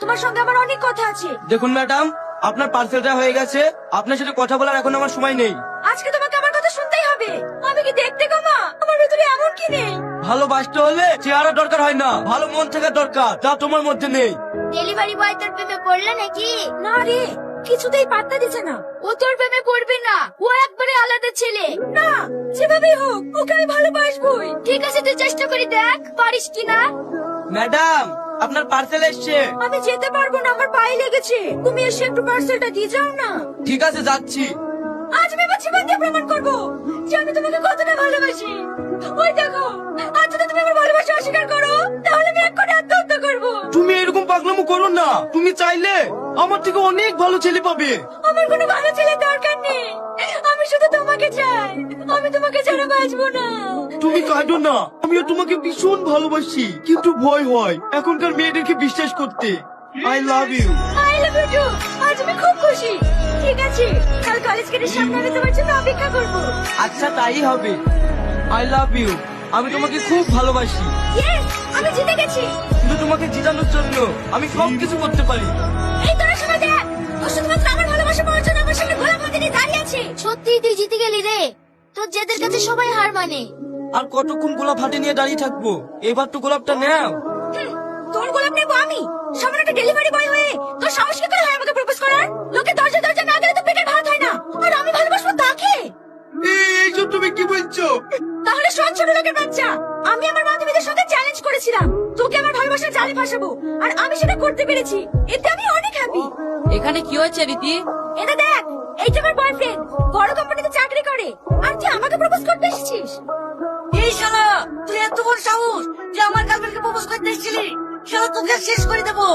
তোমার সঙ্গে আমার অনেক কথা আছে। দেখুন ম্যাডাম, আপনার পার্সেলটা হয়ে গেছে। আপনার সাথে কথা বলার এখন আমার সময় নেই। আজকে তোমাকে আমার কথা শুনতেই হবে। আমি কি দেখতে কমা? আমার ভেতরে এমন কি নেই? ভালোবাসতে হলে চেহারা দরকার হয় না, ভালো মন থাকা দরকার, যা তোমার মধ্যে নেই। ডেলিভারি বয় তোর প্রেমে পড়লো নাকি? না রে, কিছুতেই পাত্তা দিচ্ছে না। ও তোর প্রেমে পড়বে না, ও একবারে আলাদা ছেলে। না, যেভাবেই হোক ওকে আমি ভালোবাসবই। ঠিক আছে, তুই চেষ্টা করে দেখ পারিস কিনা। ম্যাডাম, আপনার পার্সেল এসছে। আমি যেতে পারবো না, আমার পায়ে লেগেছে। তুমি এসে একটু পার্সেলটা দিয়ে যাও না। ঠিক আছে, যাচ্ছি। আজ আমি আমার জীবন দিয়ে প্রমাণ করবো যে আমি তোমাকে কতটা ভালোবাসি। ওই দেখো, আজ যদি তুমি আমার ভালোবাসা অস্বীকার করো তাহলে আমি এক্ষুনি আত্মহত্যা করবো। তুমি এরকম পাগলামো করো না। তুমি চাইলে আমার থেকে অনেক ভালো ছেলে পাবে। আমার কোনো ভালো ছেলে দরকার নেই, আমি শুধু তোমাকে চাই। আমি তোমাকে ছাড়া বাঁচবো না। তুমি কাঁদো না, আমিও তোমাকে ভীষণ ভালোবাসি, কিন্তু ভয় হয় এখনকার মেয়েদেরকে বিশ্বাস করতে। I love you. I love you too. আজ আমি খুব খুশি। ঠিক আছে, কাল কলেজ গেটের সামনে আমি তোমার জন্য অপেক্ষা করবো। আচ্ছা, তাই হবে। I love you. আমি তোমাকে খুব ভালোবাসি। ইয়েস, আমি জিতে গেছি। কিন্তু তোমাকে জিতানোর জন্য আমি সব কিছু করতে পারি। এই তোরা সবাই দেখ, ও শুধুমাত্র আমার ভালোবাসা পাওয়ার জন্য আমার সামনে গোলাপ হাতে নিয়ে দাঁড়িয়ে আছে। সত্যি তুই জিতে গেলি রে। তোর জেদের কাছে সবাই হার মানে। আর কতক্ষণ গোলাপ হাতে নিয়ে দাঁড়িয়ে থাকবো? এবার তো গোলাপটা নাও। তোর গোলাপ নেবো আমি? সামনে একটা ডেলিভারি বয় হয়ে তোর সাহস কি করে হয় আমাকে প্রপোজ করার? লোকে দরজা দরজা না গেলে তো পেটের ভাত হয় না। আর আমি ভালোবাসবো তাকে। এইসব তুমি কি বলছো? তাহলে শোন ছোট লোকের বাচ্চা, আমি আমার বান্ধবীদের সঙ্গে চ্যালেঞ্জ করেছিলাম তোকে আমার ভালোবাসার জালে ফাঁসাবো, আর আমি সেটা করতে পেরেছি। এতে আমি অনেক হ্যাপি। এখানে কি হচ্ছে রীতি? এটা দেখ, এইটা আমার বয়ফ্রেন্ড, বড় কোম্পানিতে চাকরি করে। আর তুই আমাকে প্রপোজ করতে এসেছিস? এই শালা, তুই এত বড় সাহস যে আমার গার্লফ্রেন্ডকে প্রপোজ করতে এসেছিলি? শালা তোকে শেষ করে দেবো।